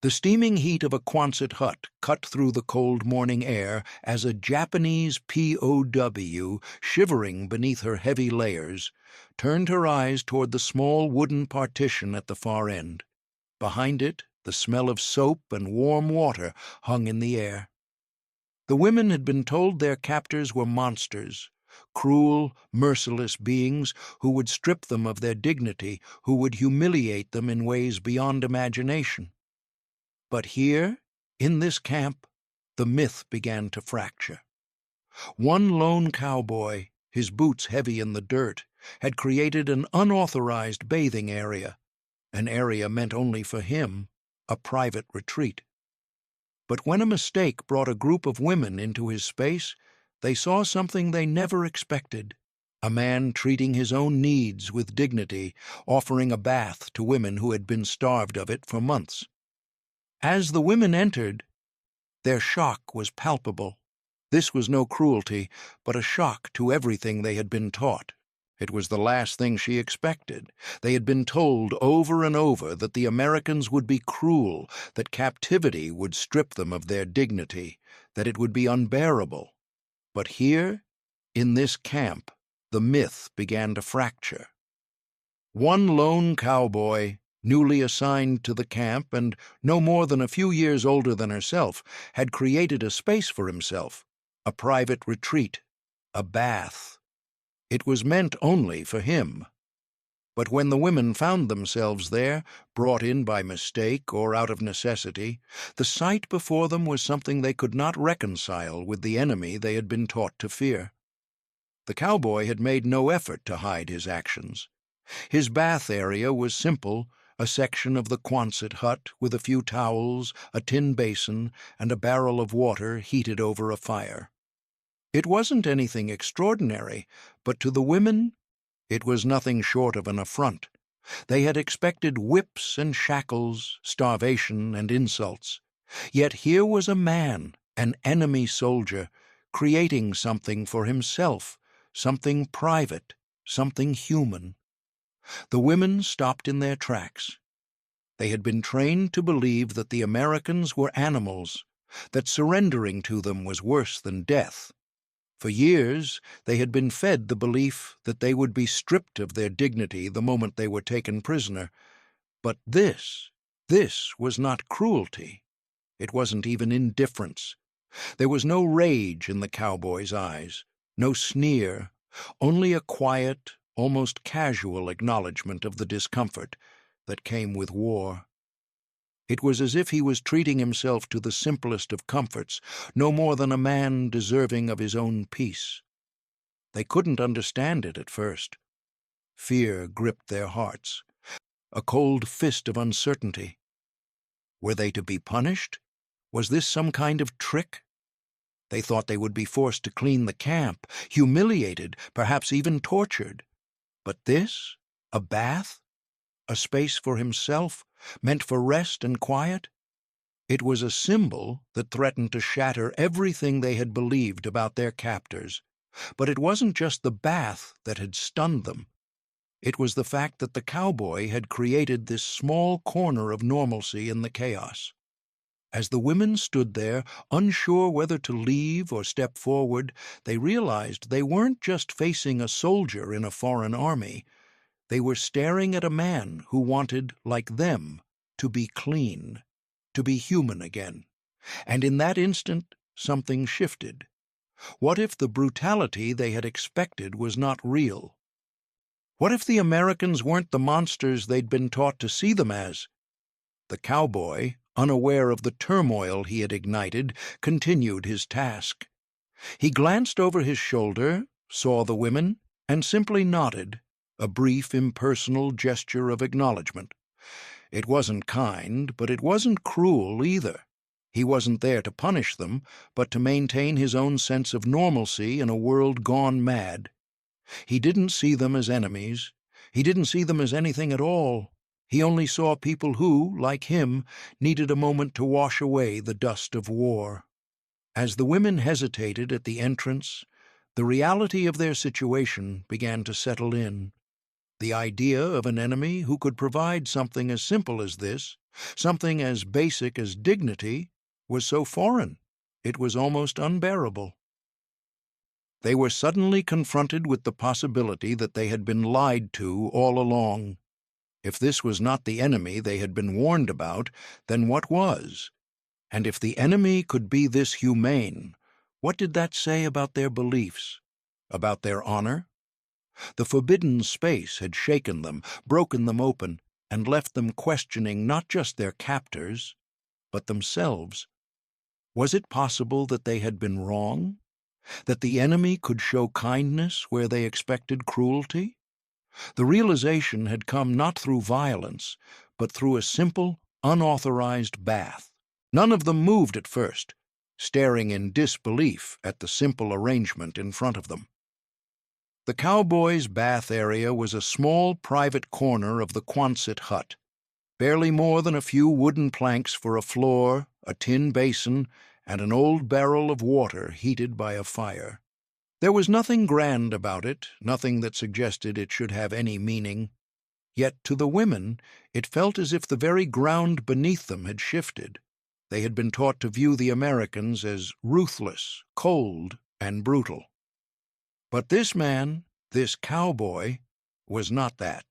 The steaming heat of a Quonset hut cut through the cold morning air as a Japanese POW, shivering beneath her heavy layers, turned her eyes toward the small wooden partition at the far end. Behind it, the smell of soap and warm water hung in the air. The women had been told their captors were monsters, cruel, merciless beings who would strip them of their dignity, who would humiliate them in ways beyond imagination. But here, in this camp, the myth began to fracture. One lone cowboy, his boots heavy in the dirt, had created an unauthorized bathing area, an area meant only for him, a private retreat. But when a mistake brought a group of women into his space, they saw something they never expected: a man treating his own needs with dignity, offering a bath to women who had been starved of it for months. As the women entered, their shock was palpable. This was no cruelty, but a shock to everything they had been taught. It was the last thing she expected. They had been told over and over that the Americans would be cruel, that captivity would strip them of their dignity, that it would be unbearable. But here, in this camp, the myth began to fracture. One lone cowboy, newly assigned to the camp and no more than a few years older than herself, had created a space for himself, a private retreat, a bath. It was meant only for him. But when the women found themselves there, brought in by mistake or out of necessity, the sight before them was something they could not reconcile with the enemy they had been taught to fear. The cowboy had made no effort to hide his actions. His bath area was simple, a section of the Quonset hut with a few towels, a tin basin, and a barrel of water heated over a fire. It wasn't anything extraordinary, but to the women, it was nothing short of an affront. They had expected whips and shackles, starvation and insults. Yet here was a man, an enemy soldier, creating something for himself, something private, something human. The women stopped in their tracks. They had been trained to believe that the Americans were animals, that surrendering to them was worse than death. For years, they had been fed the belief that they would be stripped of their dignity the moment they were taken prisoner. But this was not cruelty. It wasn't even indifference. There was no rage in the cowboy's eyes, no sneer, only a quiet, almost casual acknowledgment of the discomfort that came with war. It was as if he was treating himself to the simplest of comforts, no more than a man deserving of his own peace. They couldn't understand it at first. Fear gripped their hearts, a cold fist of uncertainty. Were they to be punished? Was this some kind of trick? They thought they would be forced to clean the camp, humiliated, perhaps even tortured. But this? A bath? A space for himself, meant for rest and quiet? It was a symbol that threatened to shatter everything they had believed about their captors. But it wasn't just the bath that had stunned them. It was the fact that the cowboy had created this small corner of normalcy in the chaos. As the women stood there, unsure whether to leave or step forward, they realized they weren't just facing a soldier in a foreign army. They were staring at a man who wanted, like them, to be clean, to be human again. And in that instant, something shifted. What if the brutality they had expected was not real? What if the Americans weren't the monsters they'd been taught to see them as? The cowboy, unaware of the turmoil he had ignited, continued his task. He glanced over his shoulder, saw the women, and simply nodded, a brief, impersonal gesture of acknowledgement. It wasn't kind, but it wasn't cruel either. He wasn't there to punish them, but to maintain his own sense of normalcy in a world gone mad. He didn't see them as enemies. He didn't see them as anything at all. He only saw people who, like him, needed a moment to wash away the dust of war. As the women hesitated at the entrance, the reality of their situation began to settle in. The idea of an enemy who could provide something as simple as this, something as basic as dignity, was so foreign. It was almost unbearable. They were suddenly confronted with the possibility that they had been lied to all along. If this was not the enemy they had been warned about, then what was? And if the enemy could be this humane, what did that say about their beliefs? About their honor? The forbidden space had shaken them, broken them open, and left them questioning not just their captors, but themselves. Was it possible that they had been wrong? That the enemy could show kindness where they expected cruelty? The realization had come not through violence, but through a simple, unauthorized bath. None of them moved at first, staring in disbelief at the simple arrangement in front of them. The Cowboys' bath area was a small private corner of the Quonset hut, barely more than a few wooden planks for a floor, a tin basin, and an old barrel of water heated by a fire. There was nothing grand about it, nothing that suggested it should have any meaning. Yet to the women it felt as if the very ground beneath them had shifted. They had been taught to view the Americans as ruthless, cold, and brutal. But this man, this cowboy, was not that,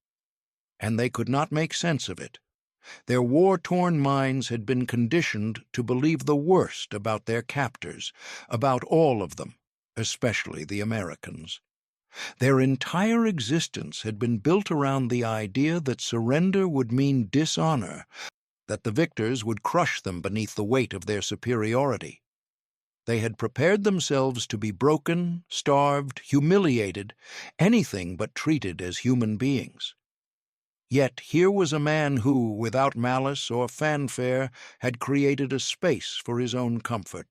and they could not make sense of it. Their war-torn minds had been conditioned to believe the worst about their captors, about all of them, especially the Americans. Their entire existence had been built around the idea that surrender would mean dishonor, that the victors would crush them beneath the weight of their superiority. They had prepared themselves to be broken, starved, humiliated, anything but treated as human beings. Yet here was a man who, without malice or fanfare, had created a space for his own comfort.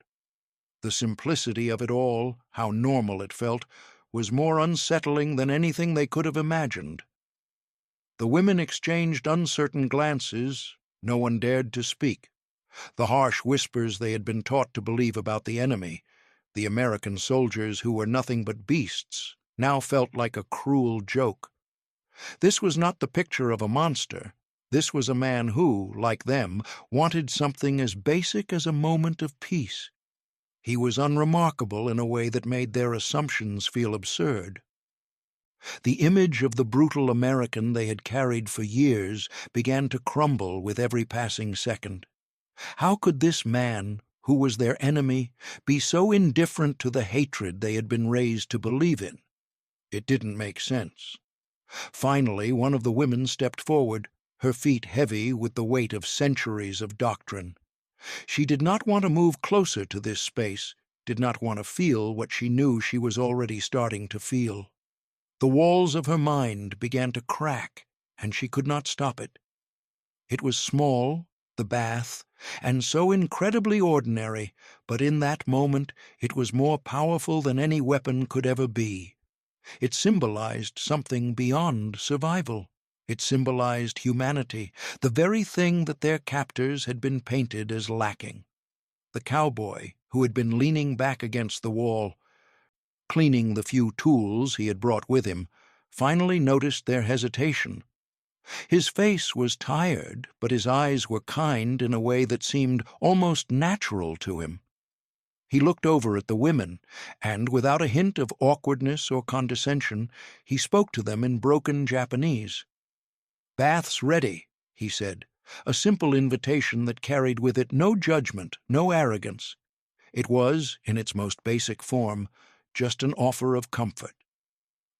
The simplicity of it all, how normal it felt, was more unsettling than anything they could have imagined. The women exchanged uncertain glances. No one dared to speak. The harsh whispers they had been taught to believe about the enemy, the American soldiers who were nothing but beasts, now felt like a cruel joke. This was not the picture of a monster. This was a man who, like them, wanted something as basic as a moment of peace. He was unremarkable in a way that made their assumptions feel absurd. The image of the brutal American they had carried for years began to crumble with every passing second. How could this man, who was their enemy, be so indifferent to the hatred they had been raised to believe in? It didn't make sense. Finally, one of the women stepped forward, her feet heavy with the weight of centuries of doctrine. She did not want to move closer to this space, did not want to feel what she knew she was already starting to feel. The walls of her mind began to crack, and she could not stop it. It was small, the bath, and so incredibly ordinary, but in that moment it was more powerful than any weapon could ever be. It symbolized something beyond survival. It symbolized humanity, the very thing that their captors had been painted as lacking. The cowboy, who had been leaning back against the wall, cleaning the few tools he had brought with him, finally noticed their hesitation. His face was tired, but his eyes were kind in a way that seemed almost natural to him. He looked over at the women, and without a hint of awkwardness or condescension, he spoke to them in broken Japanese. "Bath's ready," he said, a simple invitation that carried with it no judgment, no arrogance. It was, in its most basic form, just an offer of comfort.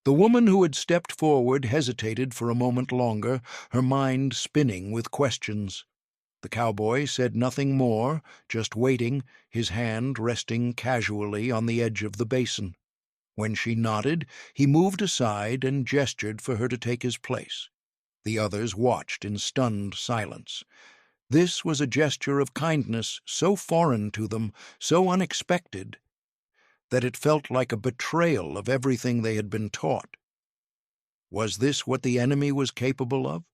The woman who had stepped forward hesitated for a moment longer, her mind spinning with questions. The cowboy said nothing more, just waiting, his hand resting casually on the edge of the basin. When she nodded, he moved aside and gestured for her to take his place. The others watched in stunned silence. This was a gesture of kindness so foreign to them, so unexpected, that it felt like a betrayal of everything they had been taught. Was this what the enemy was capable of?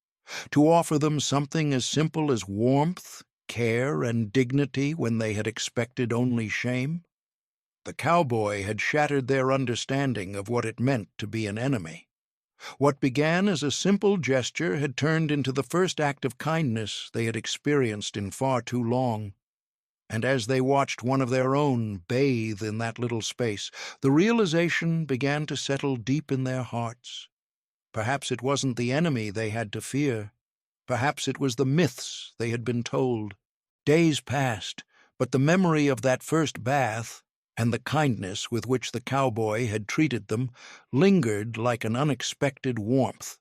To offer them something as simple as warmth, care, and dignity when they had expected only shame? The cowboy had shattered their understanding of what it meant to be an enemy. What began as a simple gesture had turned into the first act of kindness they had experienced in far too long. And as they watched one of their own bathe in that little space, the realization began to settle deep in their hearts. Perhaps it wasn't the enemy they had to fear. Perhaps it was the myths they had been told. Days passed, but the memory of that first bath, and the kindness with which the cowboy had treated them, lingered like an unexpected warmth.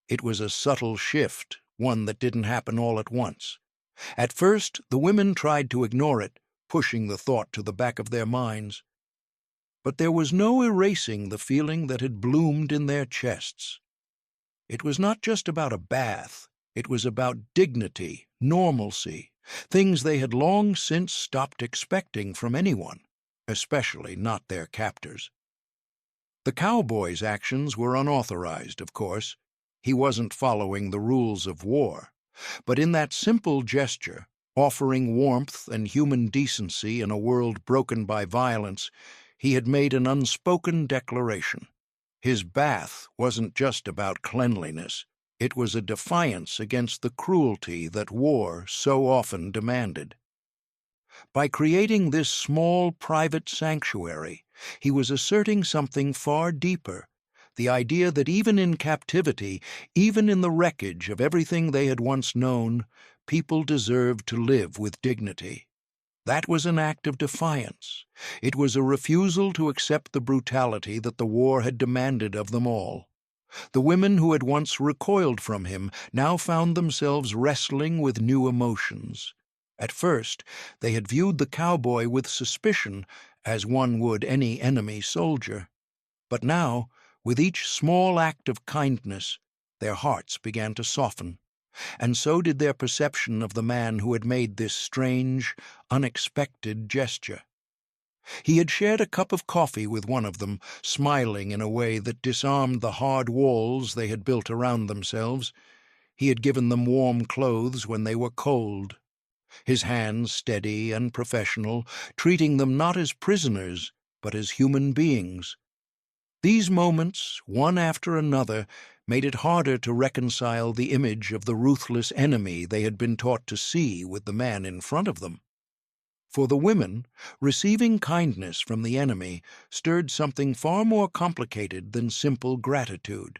It was a subtle shift, one that didn't happen all at once. At first, the women tried to ignore it, pushing the thought to the back of their minds. But there was no erasing the feeling that had bloomed in their chests. It was not just about a bath. It was about dignity, normalcy, things they had long since stopped expecting from anyone, especially not their captors. The cowboy's actions were unauthorized, of course. He wasn't following the rules of war. But in that simple gesture, offering warmth and human decency in a world broken by violence, he had made an unspoken declaration. His bath wasn't just about cleanliness. It was a defiance against the cruelty that war so often demanded. By creating this small private sanctuary, he was asserting something far deeper, the idea that even in captivity, even in the wreckage of everything they had once known, people deserved to live with dignity. That was an act of defiance. It was a refusal to accept the brutality that the war had demanded of them all. The women who had once recoiled from him now found themselves wrestling with new emotions. At first, they had viewed the cowboy with suspicion, as one would any enemy soldier. But now, with each small act of kindness, their hearts began to soften, and so did their perception of the man who had made this strange, unexpected gesture. He had shared a cup of coffee with one of them, smiling in a way that disarmed the hard walls they had built around themselves. He had given them warm clothes when they were cold, his hands steady and professional, treating them not as prisoners, but as human beings. These moments, one after another, made it harder to reconcile the image of the ruthless enemy they had been taught to see with the man in front of them. For the women, receiving kindness from the enemy stirred something far more complicated than simple gratitude.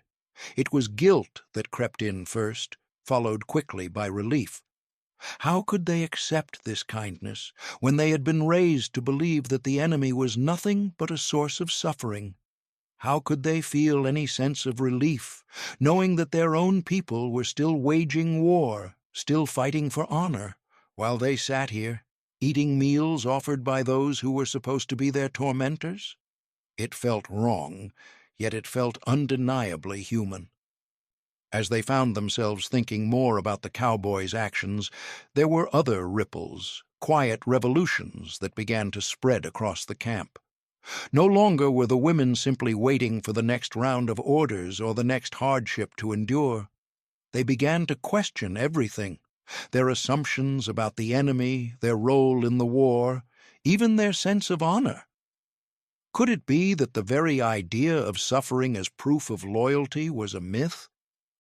It was guilt that crept in first, followed quickly by relief. How could they accept this kindness when they had been raised to believe that the enemy was nothing but a source of suffering? How could they feel any sense of relief, knowing that their own people were still waging war, still fighting for honor, while they sat here, eating meals offered by those who were supposed to be their tormentors? It felt wrong, yet it felt undeniably human. As they found themselves thinking more about the cowboys' actions, there were other ripples, quiet revolutions that began to spread across the camp. No longer were the women simply waiting for the next round of orders or the next hardship to endure. They began to question everything, their assumptions about the enemy, their role in the war, even their sense of honor. Could it be that the very idea of suffering as proof of loyalty was a myth?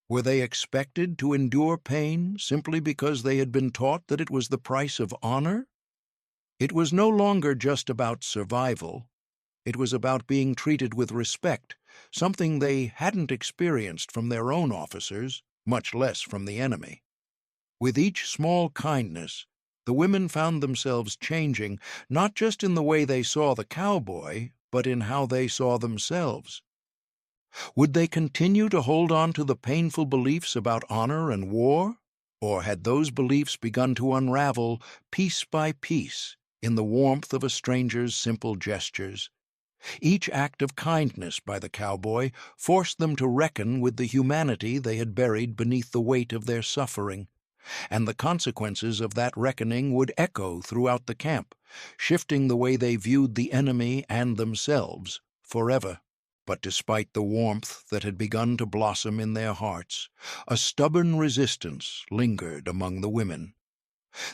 Were they expected to endure pain simply because they had been taught that it was the price of honor? It was no longer just about survival. It was about being treated with respect, something they hadn't experienced from their own officers, much less from the enemy. With each small kindness, the women found themselves changing, not just in the way they saw the cowboy, but in how they saw themselves. Would they continue to hold on to the painful beliefs about honor and war? Or had those beliefs begun to unravel piece by piece in the warmth of a stranger's simple gestures? Each act of kindness by the cowboy forced them to reckon with the humanity they had buried beneath the weight of their suffering, and the consequences of that reckoning would echo throughout the camp, shifting the way they viewed the enemy and themselves forever. But despite the warmth that had begun to blossom in their hearts, a stubborn resistance lingered among the women.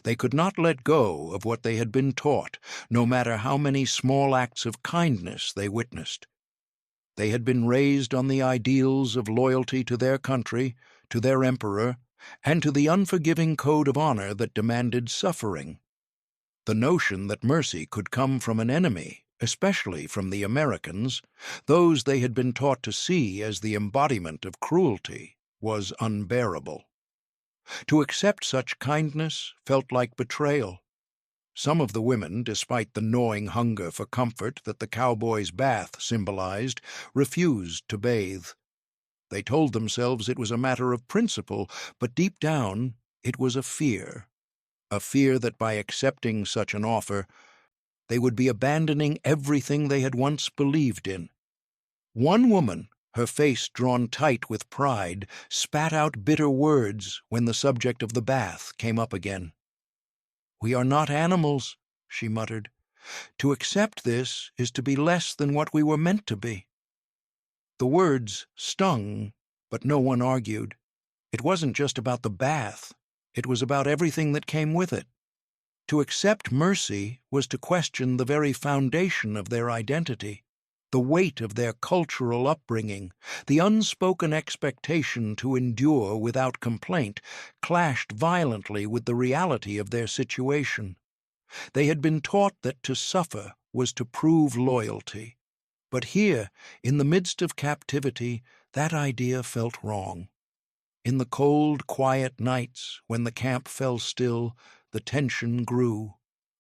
They could not let go of what they had been taught, no matter how many small acts of kindness they witnessed. They had been raised on the ideals of loyalty to their country, to their emperor, and to the unforgiving code of honor that demanded suffering. The notion that mercy could come from an enemy, especially from the Americans, those they had been taught to see as the embodiment of cruelty, was unbearable. To accept such kindness felt like betrayal. Some of the women, despite the gnawing hunger for comfort that the cowboy's bath symbolized, refused to bathe. They told themselves it was a matter of principle, but deep down it was a fear that by accepting such an offer, they would be abandoning everything they had once believed in. One woman, her face drawn tight with pride, spat out bitter words when the subject of the bath came up again. "We are not animals," she muttered. "To accept this is to be less than what we were meant to be." The words stung, but no one argued. It wasn't just about the bath. It was about everything that came with it. To accept mercy was to question the very foundation of their identity, the weight of their cultural upbringing. The unspoken expectation to endure without complaint clashed violently with the reality of their situation. They had been taught that to suffer was to prove loyalty. But here, in the midst of captivity, that idea felt wrong. In the cold, quiet nights, when the camp fell still, the tension grew.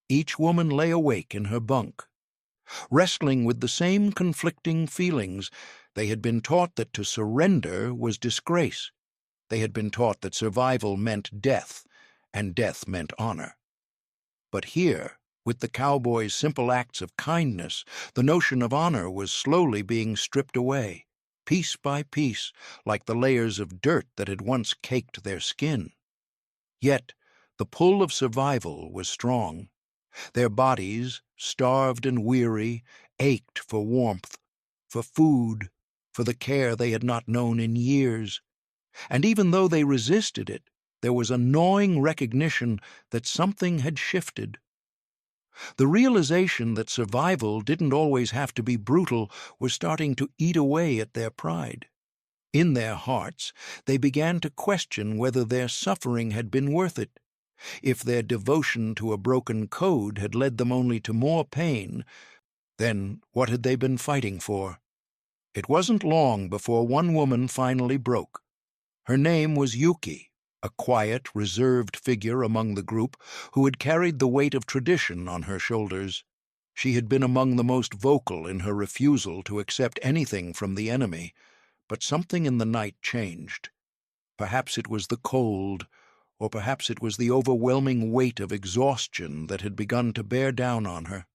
Each woman lay awake in her bunk, wrestling with the same conflicting feelings. They had been taught that to surrender was disgrace. They had been taught that survival meant death, and death meant honor. But here, with the cowboys' simple acts of kindness, the notion of honor was slowly being stripped away, piece by piece, like the layers of dirt that had once caked their skin. Yet the pull of survival was strong. Their bodies, starved and weary, ached for warmth, for food, for the care they had not known in years. And even though they resisted it, there was a gnawing recognition that something had shifted. The realization that survival didn't always have to be brutal was starting to eat away at their pride. In their hearts, they began to question whether their suffering had been worth it. If their devotion to a broken code had led them only to more pain, then what had they been fighting for? It wasn't long before one woman finally broke. Her name was Yuki, a quiet, reserved figure among the group who had carried the weight of tradition on her shoulders. She had been among the most vocal in her refusal to accept anything from the enemy, but something in the night changed. Perhaps it was the cold, or perhaps it was the overwhelming weight of exhaustion that had begun to bear down on her.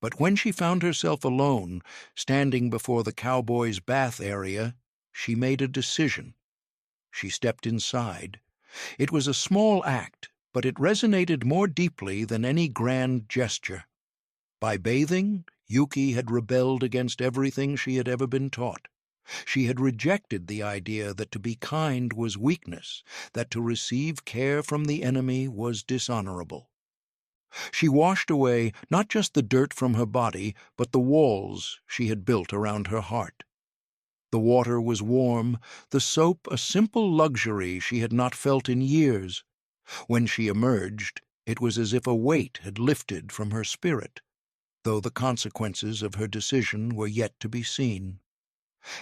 But when she found herself alone, standing before the cowboys' bath area, she made a decision. She stepped inside. It was a small act, but it resonated more deeply than any grand gesture. By bathing, Yuki had rebelled against everything she had ever been taught. She had rejected the idea that to be kind was weakness, that to receive care from the enemy was dishonorable. She washed away not just the dirt from her body, but the walls she had built around her heart. The water was warm, the soap a simple luxury she had not felt in years. When she emerged, it was as if a weight had lifted from her spirit, though the consequences of her decision were yet to be seen.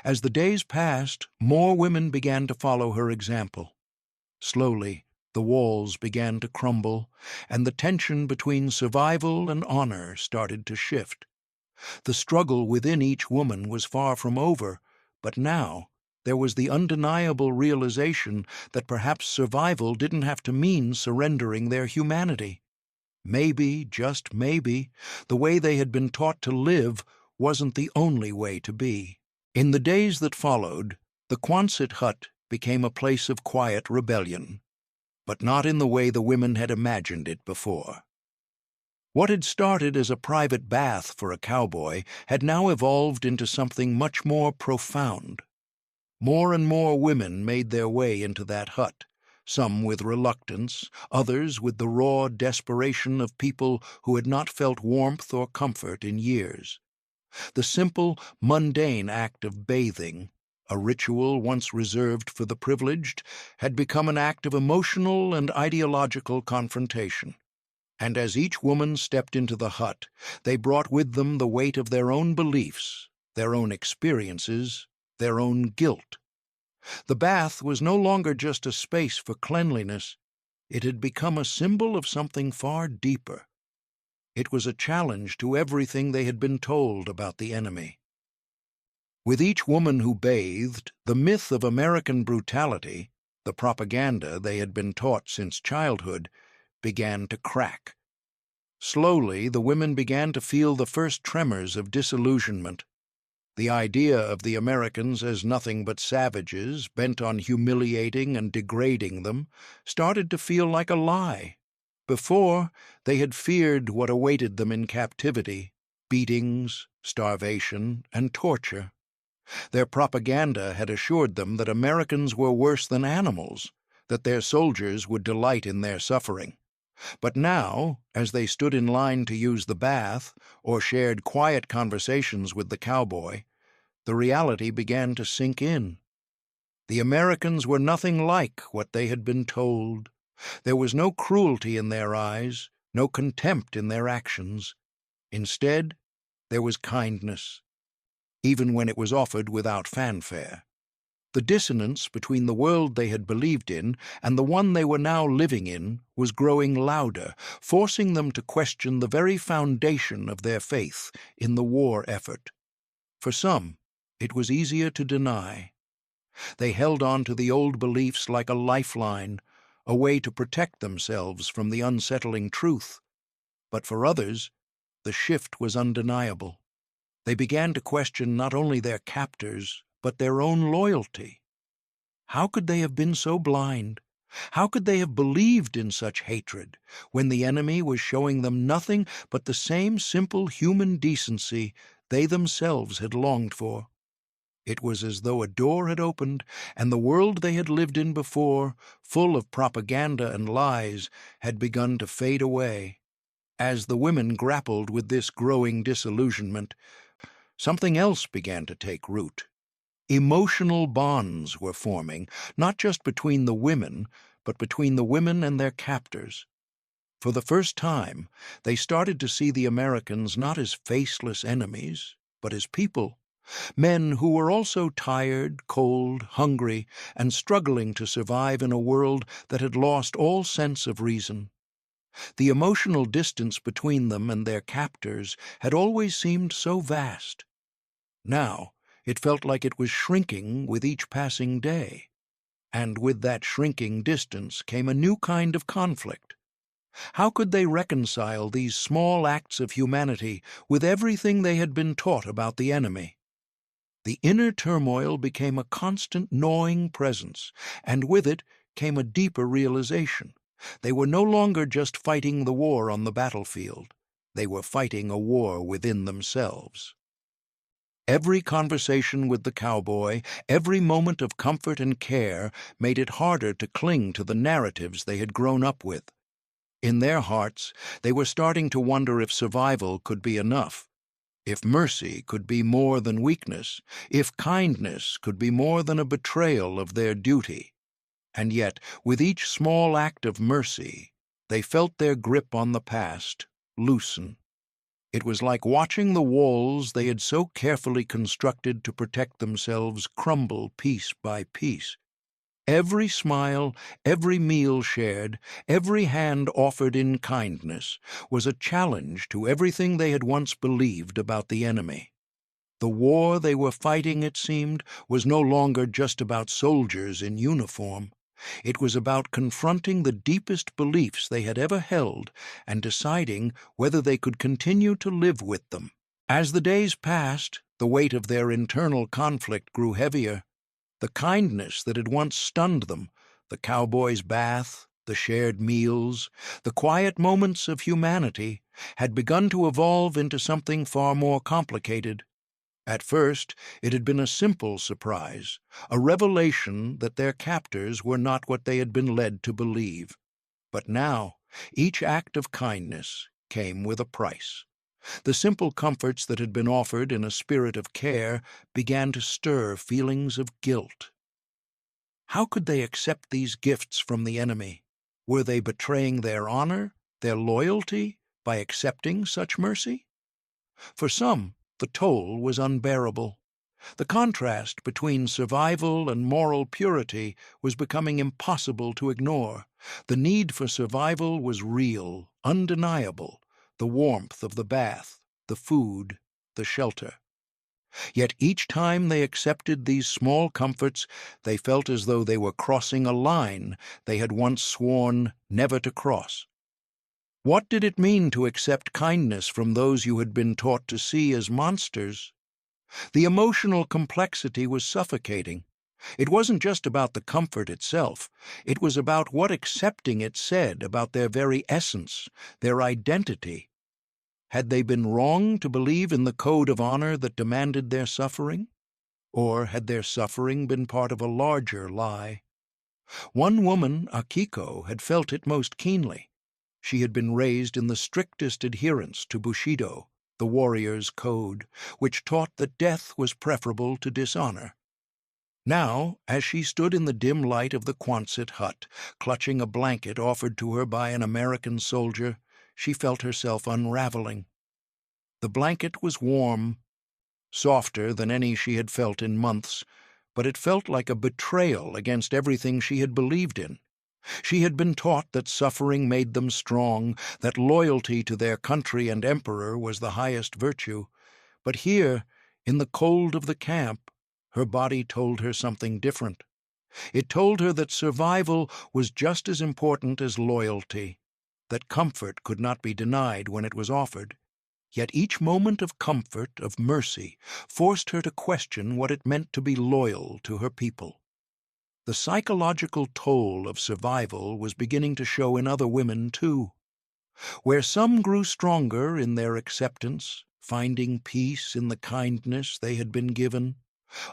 As the days passed, more women began to follow her example. Slowly, the walls began to crumble, and the tension between survival and honor started to shift. The struggle within each woman was far from over, but now there was the undeniable realization that perhaps survival didn't have to mean surrendering their humanity. Maybe, just maybe, the way they had been taught to live wasn't the only way to be. In the days that followed, the Quonset hut became a place of quiet rebellion, but not in the way the women had imagined it before. What had started as a private bath for a cowboy had now evolved into something much more profound. More and more women made their way into that hut, some with reluctance, others with the raw desperation of people who had not felt warmth or comfort in years. The simple, mundane act of bathing, a ritual once reserved for the privileged, had become an act of emotional and ideological confrontation. And as each woman stepped into the hut, they brought with them the weight of their own beliefs, their own experiences, their own guilt. The bath was no longer just a space for cleanliness. It had become a symbol of something far deeper. It was a challenge to everything they had been told about the enemy. With each woman who bathed, the myth of American brutality, the propaganda they had been taught since childhood, began to crack. Slowly, the women began to feel the first tremors of disillusionment. The idea of the Americans as nothing but savages, bent on humiliating and degrading them, started to feel like a lie. Before, they had feared what awaited them in captivity: beatings, starvation, and torture. Their propaganda had assured them that Americans were worse than animals, that their soldiers would delight in their suffering. But now, as they stood in line to use the bath or shared quiet conversations with the cowboy, the reality began to sink in. The Americans were nothing like what they had been told. There was no cruelty in their eyes, no contempt in their actions. Instead, there was kindness, even when it was offered without fanfare. The dissonance between the world they had believed in and the one they were now living in was growing louder, forcing them to question the very foundation of their faith in the war effort. For some, it was easier to deny. They held on to the old beliefs like a lifeline, a way to protect themselves from the unsettling truth. But for others, the shift was undeniable. They began to question not only their captors, but their own loyalty. How could they have been so blind? How could they have believed in such hatred when the enemy was showing them nothing but the same simple human decency they themselves had longed for? It was as though a door had opened, and the world they had lived in before, full of propaganda and lies, had begun to fade away. As the women grappled with this growing disillusionment, something else began to take root. Emotional bonds were forming, not just between the women, but between the women and their captors. For the first time, they started to see the Americans not as faceless enemies, but as people, men who were also tired, cold, hungry, and struggling to survive in a world that had lost all sense of reason. The emotional distance between them and their captors had always seemed so vast. Now, it felt like it was shrinking with each passing day. And with that shrinking distance came a new kind of conflict. How could they reconcile these small acts of humanity with everything they had been taught about the enemy? The inner turmoil became a constant gnawing presence, and with it came a deeper realization. They were no longer just fighting the war on the battlefield. They were fighting a war within themselves. Every conversation with the cowboy, every moment of comfort and care made it harder to cling to the narratives they had grown up with. In their hearts, they were starting to wonder if survival could be enough, if mercy could be more than weakness, if kindness could be more than a betrayal of their duty. And yet, with each small act of mercy, they felt their grip on the past loosen. It was like watching the walls they had so carefully constructed to protect themselves crumble piece by piece. Every smile, every meal shared, every hand offered in kindness was a challenge to everything they had once believed about the enemy. The war they were fighting, it seemed, was no longer just about soldiers in uniform. It was about confronting the deepest beliefs they had ever held and deciding whether they could continue to live with them. As the days passed, the weight of their internal conflict grew heavier. The kindness that had once stunned them, the cowboy's bath, the shared meals, the quiet moments of humanity, had begun to evolve into something far more complicated. At first, it had been a simple surprise, a revelation that their captors were not what they had been led to believe. But now, each act of kindness came with a price. The simple comforts that had been offered in a spirit of care began to stir feelings of guilt. How could they accept these gifts from the enemy? Were they betraying their honor, their loyalty, by accepting such mercy? For some, the toll was unbearable. The contrast between survival and moral purity was becoming impossible to ignore. The need for survival was real, undeniable, the warmth of the bath, the food, the shelter. Yet each time they accepted these small comforts, they felt as though they were crossing a line they had once sworn never to cross. What did it mean to accept kindness from those you had been taught to see as monsters? The emotional complexity was suffocating. It wasn't just about the comfort itself. It was about what accepting it said about their very essence, their identity. Had they been wrong to believe in the code of honor that demanded their suffering? Or had their suffering been part of a larger lie? One woman, Akiko, had felt it most keenly. She had been raised in the strictest adherence to Bushido, the warrior's code, which taught that death was preferable to dishonor. Now, as she stood in the dim light of the Quonset hut, clutching a blanket offered to her by an American soldier, she felt herself unraveling. The blanket was warm, softer than any she had felt in months, but it felt like a betrayal against everything she had believed in. She had been taught that suffering made them strong, that loyalty to their country and emperor was the highest virtue. But here, in the cold of the camp, her body told her something different. It told her that survival was just as important as loyalty, that comfort could not be denied when it was offered. Yet each moment of comfort, of mercy, forced her to question what it meant to be loyal to her people. The psychological toll of survival was beginning to show in other women, too. Where some grew stronger in their acceptance, finding peace in the kindness they had been given,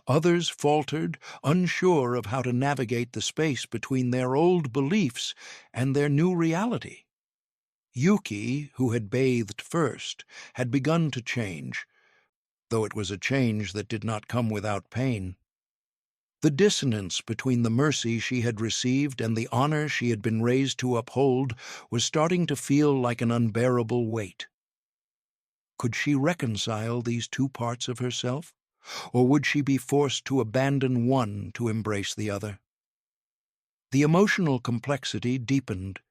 others faltered, unsure of how to navigate the space between their old beliefs and their new reality. Yuki, who had bathed first, had begun to change, though it was a change that did not come without pain. The dissonance between the mercy she had received and the honor she had been raised to uphold was starting to feel like an unbearable weight. Could she reconcile these two parts of herself, or would she be forced to abandon one to embrace the other? The emotional complexity deepened.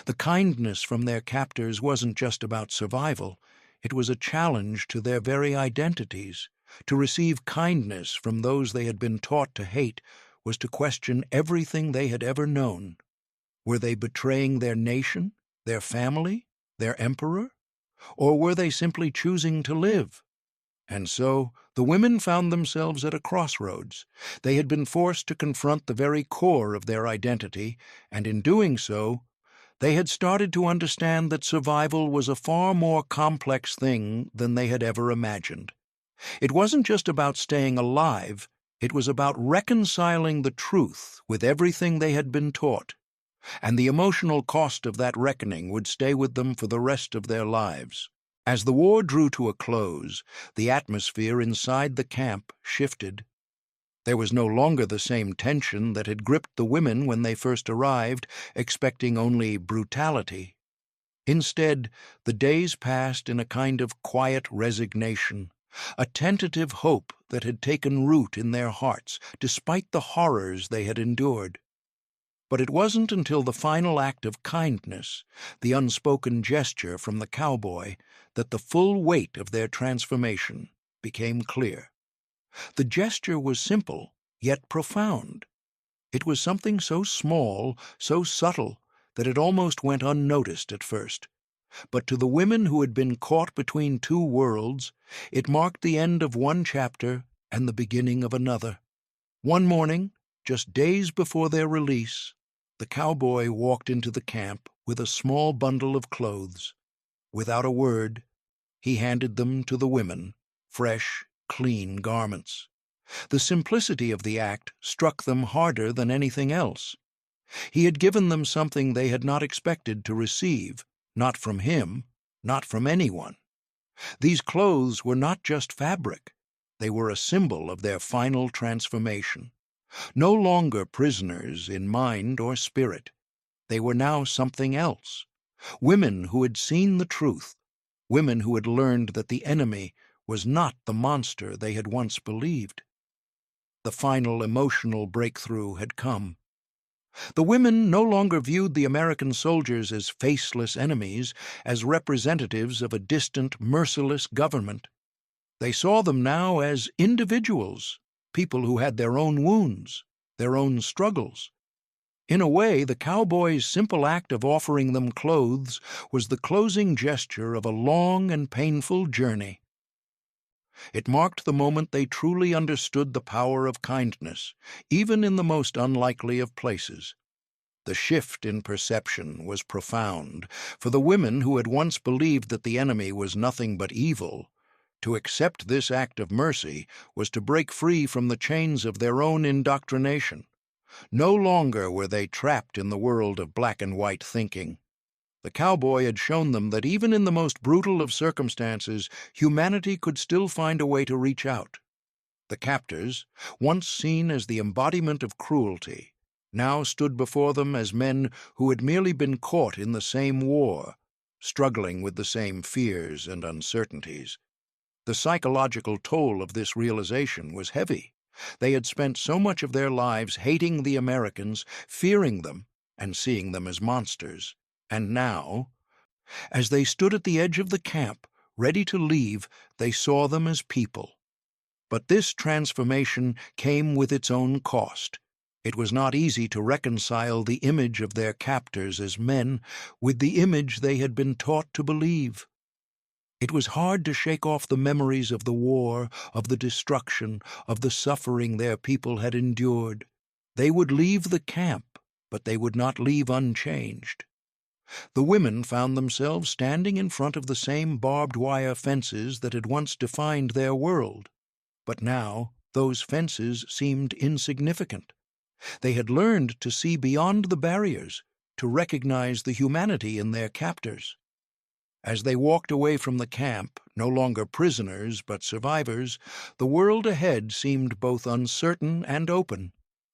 The kindness from their captors wasn't just about survival. It was a challenge to their very identities. To receive kindness from those they had been taught to hate was to question everything they had ever known. Were they betraying their nation, their family, their emperor? Or were they simply choosing to live? And so the women found themselves at a crossroads. They had been forced to confront the very core of their identity, and in doing so, they had started to understand that survival was a far more complex thing than they had ever imagined. It wasn't just about staying alive, it was about reconciling the truth with everything they had been taught, and the emotional cost of that reckoning would stay with them for the rest of their lives. As the war drew to a close, the atmosphere inside the camp shifted. There was no longer the same tension that had gripped the women when they first arrived, expecting only brutality. Instead, the days passed in a kind of quiet resignation, a tentative hope that had taken root in their hearts, despite the horrors they had endured. But it wasn't until the final act of kindness, the unspoken gesture from the cowboy, that the full weight of their transformation became clear. The gesture was simple, yet profound. It was something so small, so subtle, that it almost went unnoticed at first. But to the women who had been caught between two worlds, it marked the end of one chapter and the beginning of another. One morning, just days before their release, the cowboy walked into the camp with a small bundle of clothes. Without a word, he handed them to the women, fresh, clean garments. The simplicity of the act struck them harder than anything else. He had given them something they had not expected to receive, not from him, not from anyone. These clothes were not just fabric. They were a symbol of their final transformation. No longer prisoners in mind or spirit. They were now something else. Women who had seen the truth. Women who had learned that the enemy was not the monster they had once believed. The final emotional breakthrough had come. The women no longer viewed the American soldiers as faceless enemies, as representatives of a distant, merciless government. They saw them now as individuals, people who had their own wounds, their own struggles. In a way, the cowboys' simple act of offering them clothes was the closing gesture of a long and painful journey. It marked the moment they truly understood the power of kindness, even in the most unlikely of places. The shift in perception was profound. For the women who had once believed that the enemy was nothing but evil, to accept this act of mercy was to break free from the chains of their own indoctrination. No longer were they trapped in the world of black and white thinking. The cowboy had shown them that even in the most brutal of circumstances, humanity could still find a way to reach out. The captors, once seen as the embodiment of cruelty, now stood before them as men who had merely been caught in the same war, struggling with the same fears and uncertainties. The psychological toll of this realization was heavy. They had spent so much of their lives hating the Americans, fearing them, and seeing them as monsters. And now, as they stood at the edge of the camp, ready to leave, they saw them as people. But this transformation came with its own cost. It was not easy to reconcile the image of their captors as men with the image they had been taught to believe. It was hard to shake off the memories of the war, of the destruction, of the suffering their people had endured. They would leave the camp, but they would not leave unchanged. The women found themselves standing in front of the same barbed wire fences that had once defined their world. But now those fences seemed insignificant. They had learned to see beyond the barriers, to recognize the humanity in their captors. As they walked away from the camp, no longer prisoners but survivors, the world ahead seemed both uncertain and open.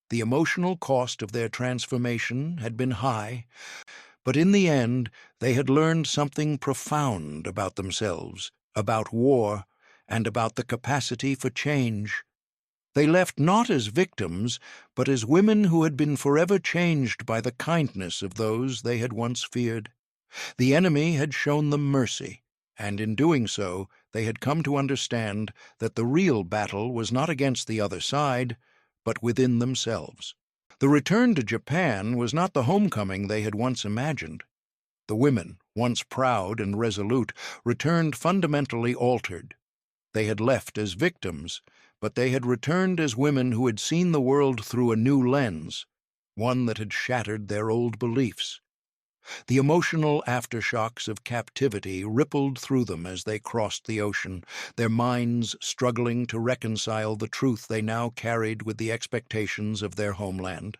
The emotional cost of their transformation had been high, but in the end they had learned something profound about themselves, about war, and about the capacity for change. They left not as victims, but as women who had been forever changed by the kindness of those they had once feared. The enemy had shown them mercy, and in doing so they had come to understand that the real battle was not against the other side, but within themselves. The return to Japan was not the homecoming they had once imagined. The women, once proud and resolute, returned fundamentally altered. They had left as victims, but they had returned as women who had seen the world through a new lens, one that had shattered their old beliefs. The emotional aftershocks of captivity rippled through them as they crossed the ocean, their minds struggling to reconcile the truth they now carried with the expectations of their homeland.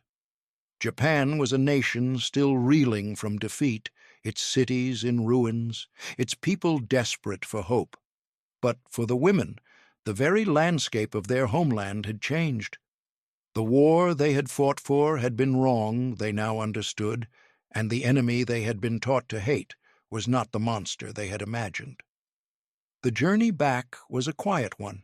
Japan was a nation still reeling from defeat, its cities in ruins, its people desperate for hope. But for the women, the very landscape of their homeland had changed. The war they had fought for had been wrong, they now understood, and the enemy they had been taught to hate was not the monster they had imagined. The journey back was a quiet one.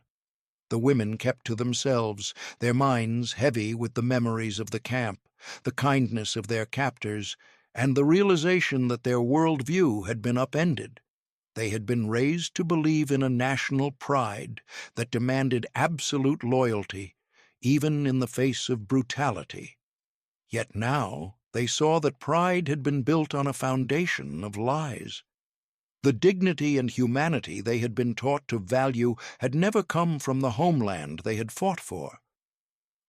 The women kept to themselves, their minds heavy with the memories of the camp, the kindness of their captors, and the realization that their worldview had been upended. They had been raised to believe in a national pride that demanded absolute loyalty, even in the face of brutality. Yet now they saw that pride had been built on a foundation of lies. The dignity and humanity they had been taught to value had never come from the homeland they had fought for.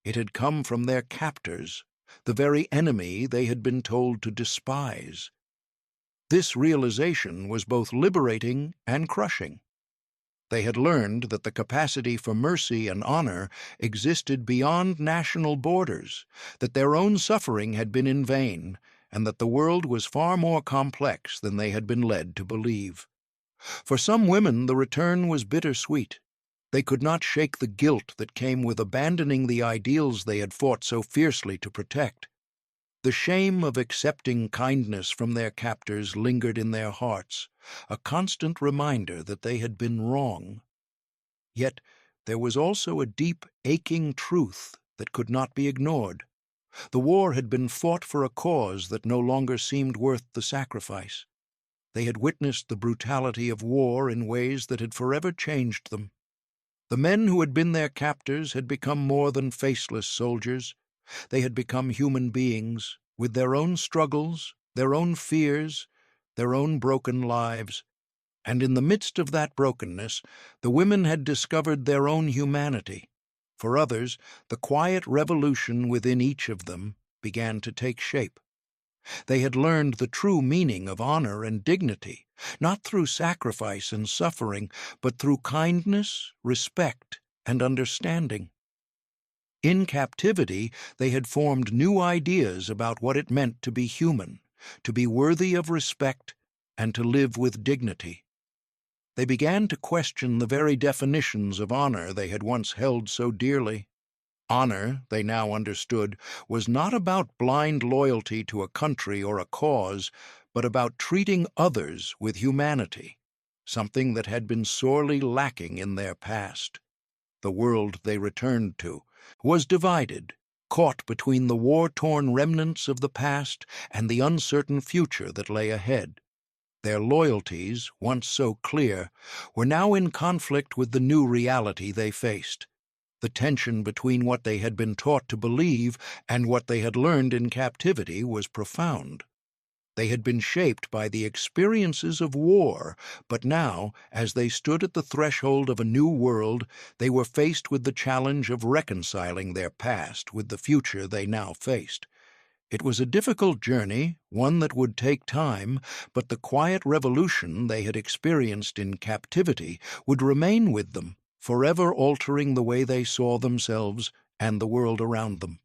It had come from their captors, the very enemy they had been told to despise. This realization was both liberating and crushing. They had learned that the capacity for mercy and honor existed beyond national borders, that their own suffering had been in vain, and that the world was far more complex than they had been led to believe. For some women, the return was bittersweet. They could not shake the guilt that came with abandoning the ideals they had fought so fiercely to protect. The shame of accepting kindness from their captors lingered in their hearts, a constant reminder that they had been wrong. Yet there was also a deep, aching truth that could not be ignored. The war had been fought for a cause that no longer seemed worth the sacrifice. They had witnessed the brutality of war in ways that had forever changed them. The men who had been their captors had become more than faceless soldiers. They had become human beings, with their own struggles, their own fears, their own broken lives. And in the midst of that brokenness, the women had discovered their own humanity. For others, the quiet revolution within each of them began to take shape. They had learned the true meaning of honor and dignity, not through sacrifice and suffering, but through kindness, respect, and understanding. In captivity, they had formed new ideas about what it meant to be human, to be worthy of respect, and to live with dignity. They began to question the very definitions of honor they had once held so dearly. Honor, they now understood, was not about blind loyalty to a country or a cause, but about treating others with humanity, something that had been sorely lacking in their past. The world they returned to was divided, caught between the war-torn remnants of the past and the uncertain future that lay ahead. Their loyalties, once so clear, were now in conflict with the new reality they faced. The tension between what they had been taught to believe and what they had learned in captivity was profound. They had been shaped by the experiences of war, but now, as they stood at the threshold of a new world, they were faced with the challenge of reconciling their past with the future they now faced. It was a difficult journey, one that would take time, but the quiet revolution they had experienced in captivity would remain with them, forever altering the way they saw themselves and the world around them.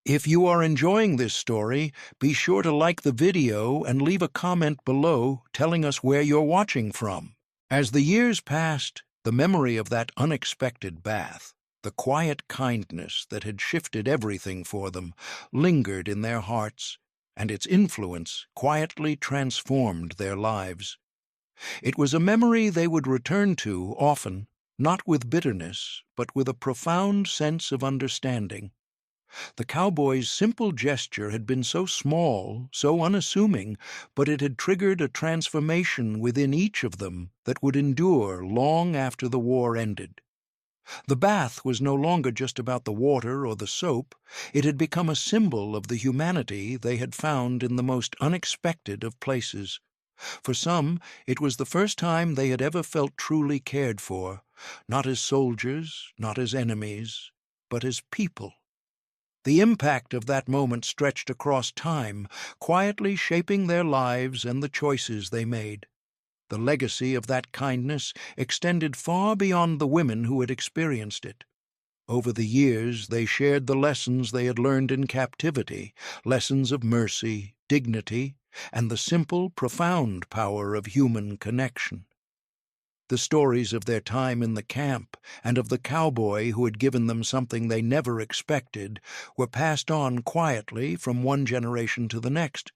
If you are enjoying this story, be sure to like the video and leave a comment below telling us where you're watching from. As the years passed, the memory of that unexpected bath, the quiet kindness that had shifted everything for them, lingered in their hearts, and its influence quietly transformed their lives. It was a memory they would return to often, not with bitterness, but with a profound sense of understanding. The Cowboys' simple gesture had been so small, so unassuming, but it had triggered a transformation within each of them that would endure long after the war ended. The bath was no longer just about the water or the soap. It had become a symbol of the humanity they had found in the most unexpected of places. For some, it was the first time they had ever felt truly cared for, not as soldiers, not as enemies, but as people. The impact of that moment stretched across time, quietly shaping their lives and the choices they made. The legacy of that kindness extended far beyond the women who had experienced it. Over the years, they shared the lessons they had learned in captivity, lessons of mercy, dignity, and the simple, profound power of human connection. The stories of their time in the camp and of the cowboy who had given them something they never expected were passed on quietly from one generation to the next.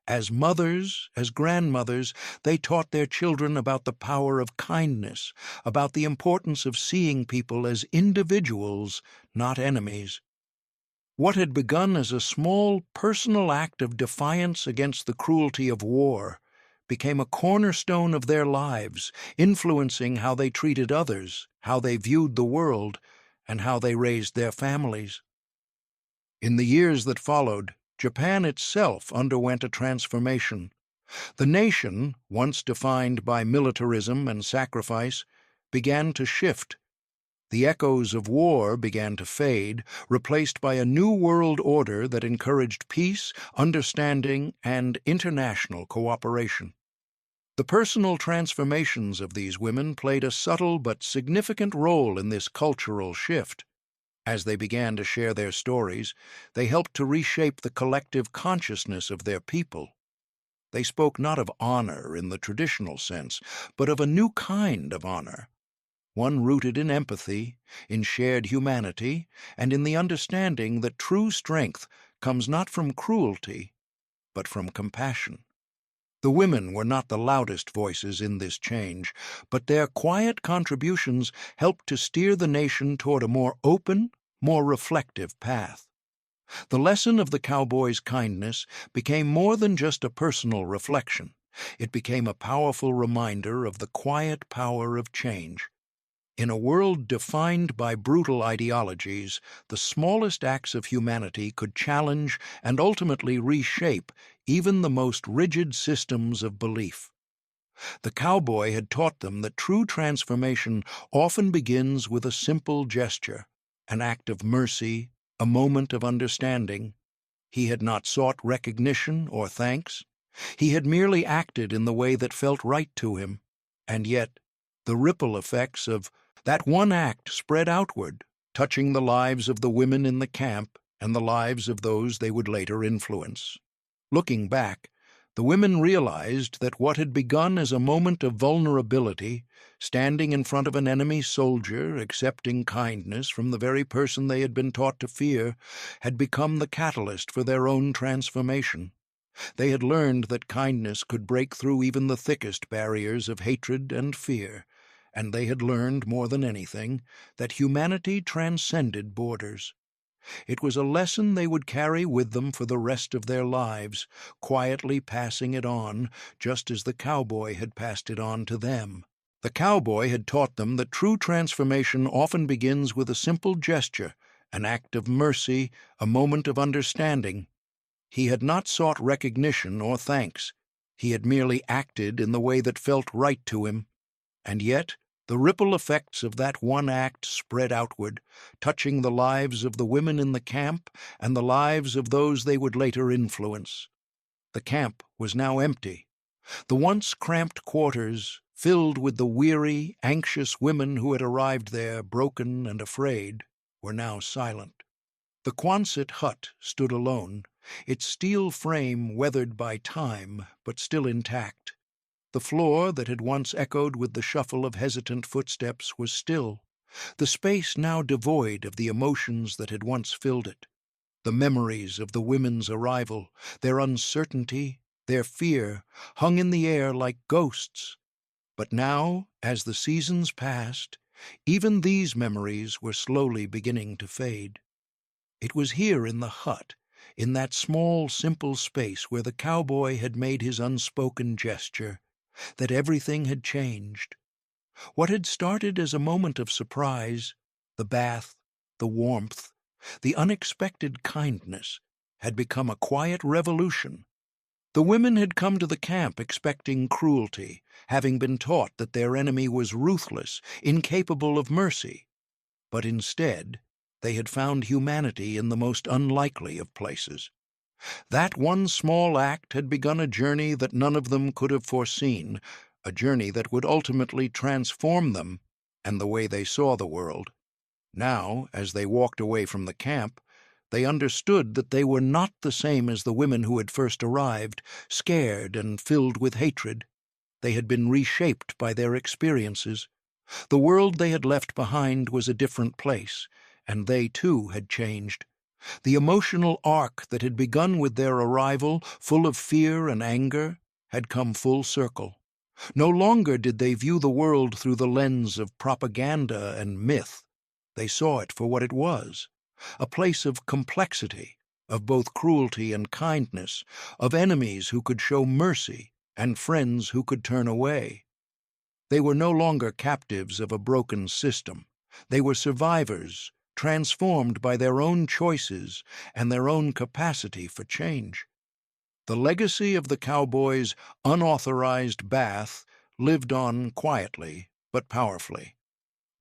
As mothers, as grandmothers, they taught their children about the power of kindness, about the importance of seeing people as individuals, not enemies. What had begun as a small, personal act of defiance against the cruelty of war became a cornerstone of their lives, influencing how they treated others, how they viewed the world, and how they raised their families. In the years that followed, Japan itself underwent a transformation. The nation, once defined by militarism and sacrifice, began to shift. The echoes of war began to fade, replaced by a new world order that encouraged peace, understanding, and international cooperation. The personal transformations of these women played a subtle but significant role in this cultural shift. As they began to share their stories, they helped to reshape the collective consciousness of their people. They spoke not of honor in the traditional sense, but of a new kind of honor, one rooted in empathy, in shared humanity, and in the understanding that true strength comes not from cruelty, but from compassion. The women were not the loudest voices in this change, but their quiet contributions helped to steer the nation toward a more open, more reflective path. The lesson of the cowboys' kindness became more than just a personal reflection. It became a powerful reminder of the quiet power of change. In a world defined by brutal ideologies, the smallest acts of humanity could challenge and ultimately reshape even the most rigid systems of belief. The cowboy had taught them that true transformation often begins with a simple gesture, an act of mercy, a moment of understanding. He had not sought recognition or thanks. He had merely acted in the way that felt right to him. And yet, the ripple effects of that one act spread outward, touching the lives of the women in the camp and the lives of those they would later influence. Looking back, the women realized that what had begun as a moment of vulnerability, standing in front of an enemy soldier, accepting kindness from the very person they had been taught to fear, had become the catalyst for their own transformation. They had learned that kindness could break through even the thickest barriers of hatred and fear, and they had learned, more than anything, that humanity transcended borders. It was a lesson they would carry with them for the rest of their lives, quietly passing it on, just as the cowboy had passed it on to them. The cowboy had taught them that true transformation often begins with a simple gesture, an act of mercy, a moment of understanding. He had not sought recognition or thanks. He had merely acted in the way that felt right to him. And yet, the ripple effects of that one act spread outward, touching the lives of the women in the camp and the lives of those they would later influence. The camp was now empty. The once cramped quarters, filled with the weary, anxious women who had arrived there, broken and afraid, were now silent. The Quonset hut stood alone, its steel frame weathered by time, but still intact. The floor that had once echoed with the shuffle of hesitant footsteps was still, the space now devoid of the emotions that had once filled it. The memories of the women's arrival, their uncertainty, their fear, hung in the air like ghosts. But now, as the seasons passed, even these memories were slowly beginning to fade. It was here in the hut, in that small, simple space where the cowboy had made his unspoken gesture, that everything had changed. What had started as a moment of surprise, the bath, the warmth, the unexpected kindness, had become a quiet revolution. The women had come to the camp expecting cruelty, having been taught that their enemy was ruthless, incapable of mercy. But instead, they had found humanity in the most unlikely of places. That one small act had begun a journey that none of them could have foreseen, a journey that would ultimately transform them and the way they saw the world. Now, as they walked away from the camp, they understood that they were not the same as the women who had first arrived, scared and filled with hatred. They had been reshaped by their experiences. The world they had left behind was a different place, and they too had changed. The emotional arc that had begun with their arrival, full of fear and anger, had come full circle. No longer did they view the world through the lens of propaganda and myth. They saw it for what it was, a place of complexity, of both cruelty and kindness, of enemies who could show mercy and friends who could turn away. They were no longer captives of a broken system. They were survivors, transformed by their own choices and their own capacity for change. The legacy of the cowboys' unauthorized bath lived on quietly but powerfully.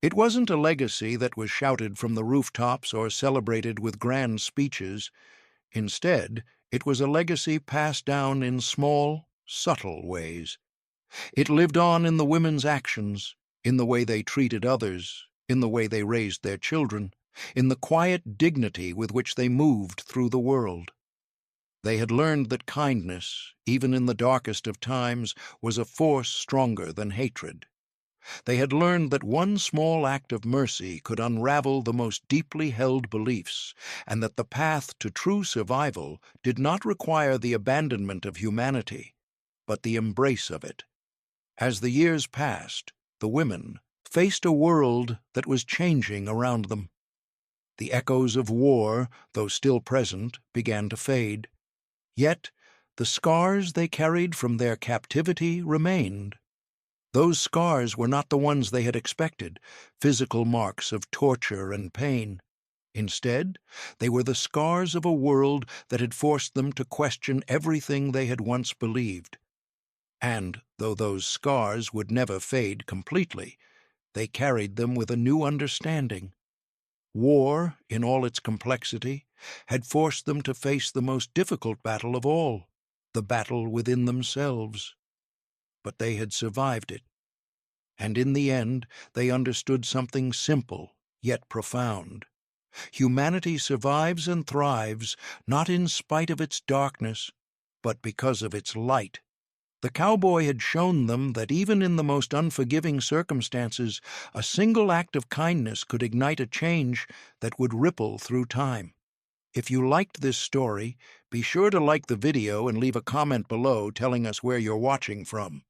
It wasn't a legacy that was shouted from the rooftops or celebrated with grand speeches. Instead, it was a legacy passed down in small, subtle ways. It lived on in the women's actions, in the way they treated others, in the way they raised their children, in the quiet dignity with which they moved through the world. They had learned that kindness, even in the darkest of times, was a force stronger than hatred. They had learned that one small act of mercy could unravel the most deeply held beliefs, and that the path to true survival did not require the abandonment of humanity, but the embrace of it. As the years passed, the women faced a world that was changing around them. The echoes of war, though still present, began to fade. Yet the scars they carried from their captivity remained. Those scars were not the ones they had expected, physical marks of torture and pain. Instead, they were the scars of a world that had forced them to question everything they had once believed. And, though those scars would never fade completely, they carried them with a new understanding. War, in all its complexity, had forced them to face the most difficult battle of all, the battle within themselves. But they had survived it. And in the end, they understood something simple, yet profound. Humanity survives and thrives, not in spite of its darkness, but because of its light. The cowboy had shown them that even in the most unforgiving circumstances, a single act of kindness could ignite a change that would ripple through time. If you liked this story, be sure to like the video and leave a comment below telling us where you're watching from.